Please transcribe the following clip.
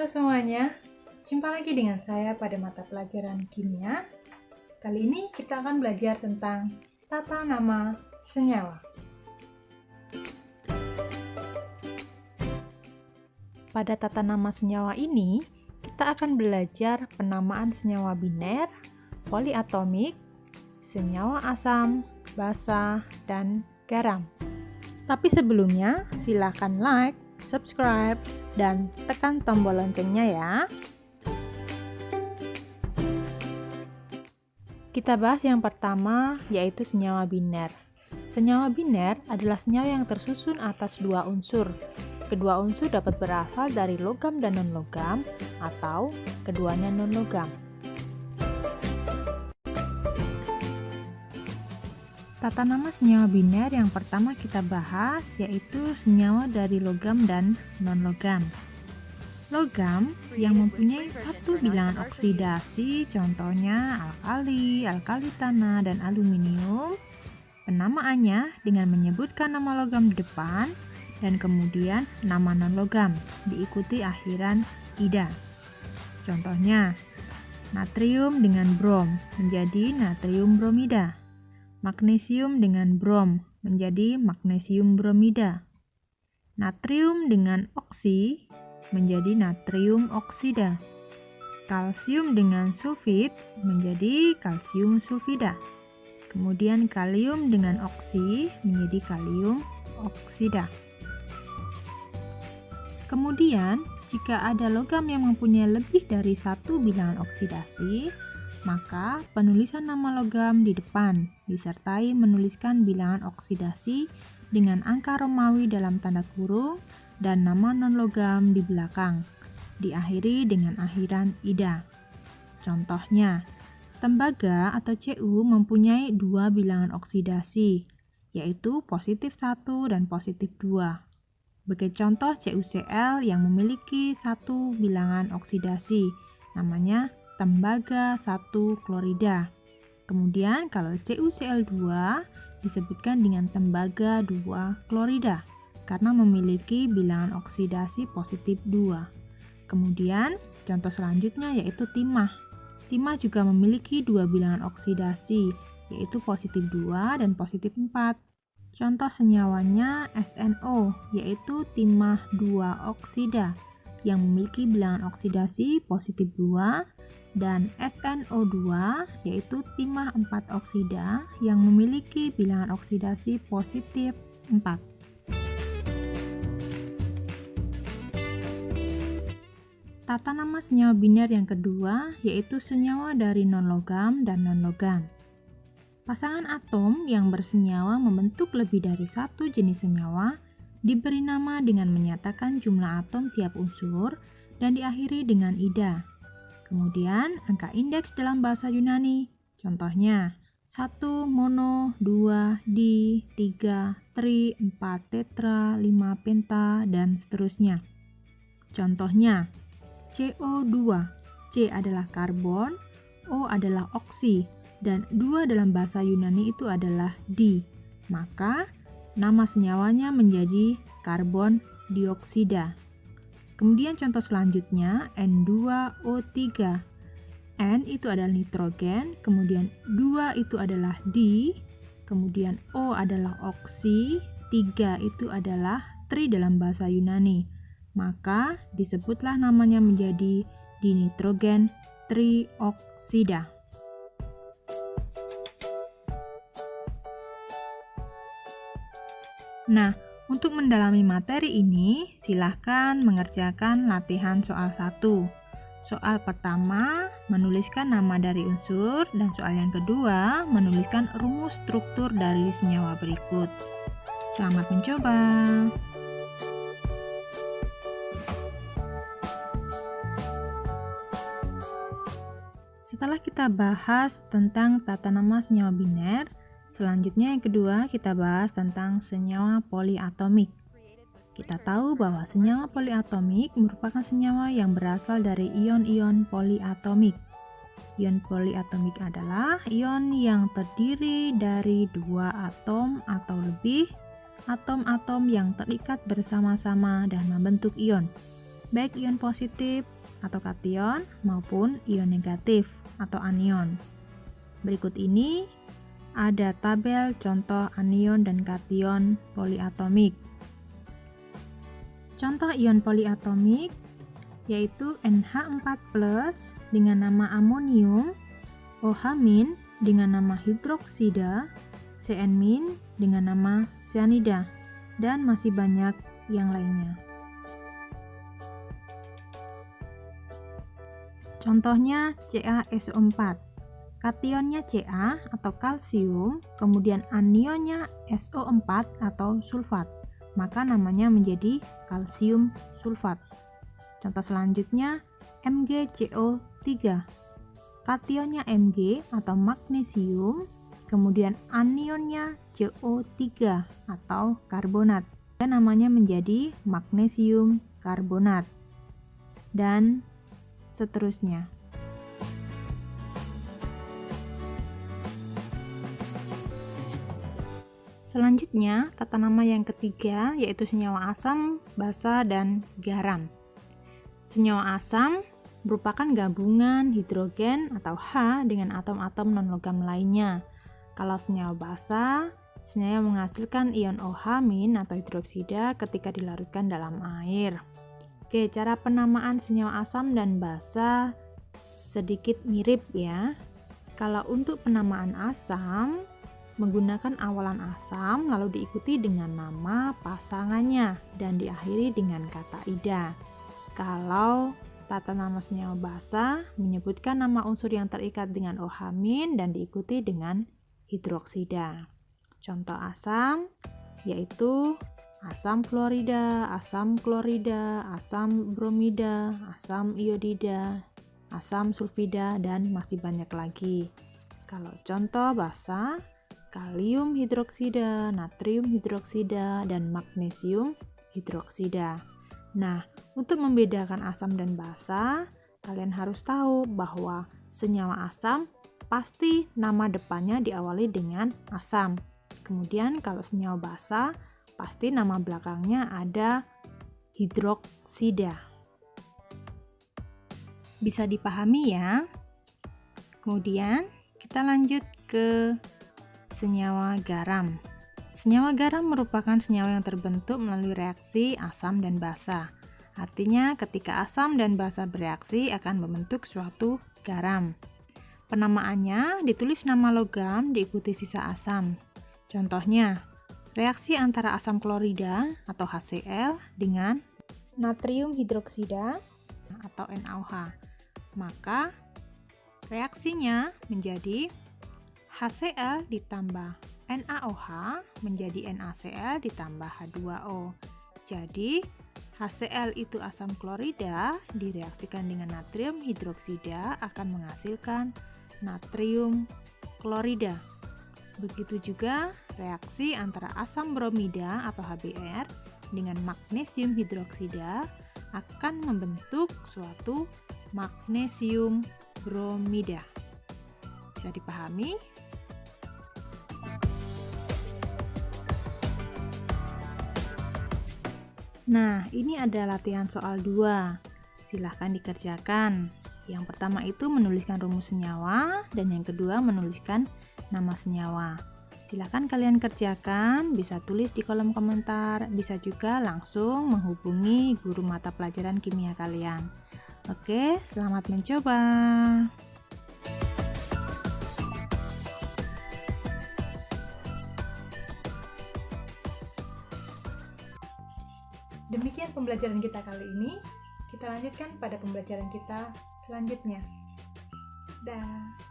Halo semuanya, jumpa lagi dengan saya pada mata pelajaran kimia. Kali ini kita akan belajar tentang tata nama senyawa. Pada tata nama senyawa ini, kita akan belajar penamaan senyawa biner, poliatomik, senyawa asam, basa, dan garam. Tapi sebelumnya, silakan like, subscribe, dan tekan tombol loncengnya ya. Kita bahas yang pertama, yaitu senyawa biner. Senyawa biner adalah senyawa yang tersusun atas dua unsur. Kedua unsur dapat berasal dari logam dan non-logam, atau keduanya non-logam. Tata nama senyawa biner yang pertama kita bahas yaitu senyawa dari logam dan non-logam. Logam yang mempunyai satu bilangan oksidasi, contohnya alkali, alkali tanah, dan aluminium. Penamaannya dengan menyebutkan nama logam di depan dan kemudian nama non-logam, diikuti akhiran ida. Contohnya, natrium dengan brom menjadi natrium bromida. Magnesium dengan brom menjadi magnesium bromida. Natrium dengan oksi menjadi natrium oksida. Kalsium dengan sulfit menjadi kalsium sulfida. Kemudian kalium dengan oksi menjadi kalium oksida. Kemudian, jika ada logam yang mempunyai lebih dari satu bilangan oksidasi, maka penulisan nama logam di depan disertai menuliskan bilangan oksidasi dengan angka Romawi dalam tanda kurung dan nama non-logam di belakang, diakhiri dengan akhiran ida. Contohnya, tembaga atau Cu mempunyai dua bilangan oksidasi, yaitu positif 1 dan positif 2. Sebagai contoh CuCl yang memiliki satu bilangan oksidasi, namanya tembaga 1 klorida. Kemudian kalau CuCl2 disebutkan dengan tembaga 2 klorida karena memiliki bilangan oksidasi positif 2. Kemudian contoh selanjutnya yaitu timah. Timah juga memiliki dua bilangan oksidasi yaitu positif 2 dan positif 4. Contoh senyawanya SNO yaitu timah 2 oksida yang memiliki bilangan oksidasi positif 2 dan SNO2 yaitu timah 4 oksida yang memiliki bilangan oksidasi positif 4. Tata nama senyawa biner yang kedua yaitu senyawa dari non-logam dan non-logam. Pasangan atom yang bersenyawa membentuk lebih dari satu jenis senyawa diberi nama dengan menyatakan jumlah atom tiap unsur dan diakhiri dengan ida. Kemudian, angka indeks dalam bahasa Yunani, contohnya 1 mono, 2 di, 3 tri, 4 tetra, 5 penta, dan seterusnya. Contohnya, CO2, C adalah karbon, O adalah oksi, dan 2 dalam bahasa Yunani itu adalah di. Maka, nama senyawanya menjadi karbon dioksida. Kemudian contoh selanjutnya N2O3. N itu adalah nitrogen, kemudian 2 itu adalah di, kemudian O adalah oksi, 3 itu adalah tri dalam bahasa Yunani. Maka disebutlah namanya menjadi dinitrogen trioksida. Nah, untuk mendalami materi ini, silahkan mengerjakan latihan soal 1. Soal pertama, menuliskan nama dari unsur, dan soal yang kedua, menuliskan rumus struktur dari senyawa berikut. Selamat mencoba! Setelah kita bahas tentang tata nama senyawa biner, selanjutnya yang kedua kita bahas tentang senyawa poliatomik. Kita tahu bahwa senyawa poliatomik merupakan senyawa yang berasal dari ion-ion poliatomik. Ion poliatomik adalah ion yang terdiri dari dua atom atau lebih, atom-atom yang terikat bersama-sama dan membentuk ion. baik ion positif atau kation maupun ion negatif atau anion. Berikut ini ada tabel contoh anion dan kation poliatomik. Contoh ion poliatomik yaitu NH4+ dengan nama amonium, OH- dengan nama hidroksida, Cn- dengan nama cyanida, dan masih banyak yang lainnya. Contohnya CaSO4. Kationnya Ca atau kalsium, kemudian anionnya SO4 atau sulfat, maka namanya menjadi kalsium sulfat. Contoh selanjutnya MgCO3. Kationnya Mg atau magnesium, kemudian anionnya CO3 atau karbonat, dan namanya menjadi magnesium karbonat, dan seterusnya. Selanjutnya, tata nama yang ketiga yaitu senyawa asam, basa, dan garam. Senyawa asam merupakan gabungan hidrogen atau H dengan atom-atom non-logam lainnya. Kalau senyawa basa, senyawa menghasilkan ion OH- atau hidroksida ketika dilarutkan dalam air. Oke, cara penamaan senyawa asam dan basa sedikit mirip ya. Kalau untuk penamaan asam, menggunakan awalan asam lalu diikuti dengan nama pasangannya dan diakhiri dengan kata ida. Kalau tata nama senyawa basa menyebutkan nama unsur yang terikat dengan OH- dan diikuti dengan hidroksida. Contoh asam yaitu asam klorida, asam bromida, asam iodida, asam sulfida, dan masih banyak lagi. Kalau contoh basa, kalium hidroksida, natrium hidroksida, dan magnesium hidroksida. Nah, untuk membedakan asam dan basa, kalian harus tahu bahwa senyawa asam pasti nama depannya diawali dengan asam. Kemudian kalau senyawa basa, pasti nama belakangnya ada hidroksida. Bisa dipahami ya? Kemudian kita lanjut ke senyawa garam. Senyawa garam merupakan senyawa yang terbentuk melalui reaksi asam dan basa. Artinya, ketika asam dan basa bereaksi akan membentuk suatu garam. Penamaannya ditulis nama logam diikuti sisa asam. Contohnya, reaksi antara asam klorida atau HCl dengan natrium hidroksida atau NaOH. Maka, reaksinya menjadi HCl ditambah NaOH menjadi NaCl ditambah H2O. Jadi, HCl itu asam klorida direaksikan dengan natrium hidroksida akan menghasilkan natrium klorida. Begitu juga reaksi antara asam bromida atau HBr dengan magnesium hidroksida akan membentuk suatu magnesium bromida. Bisa dipahami? Nah, ini ada latihan soal 2. Silahkan dikerjakan. Yang pertama itu menuliskan rumus senyawa, dan yang kedua menuliskan nama senyawa. Silahkan kalian kerjakan, bisa tulis di kolom komentar, bisa juga langsung menghubungi guru mata pelajaran kimia kalian. Oke, selamat mencoba. Demikian pembelajaran kita kali ini. Kita lanjutkan pada pembelajaran kita selanjutnya. Dah.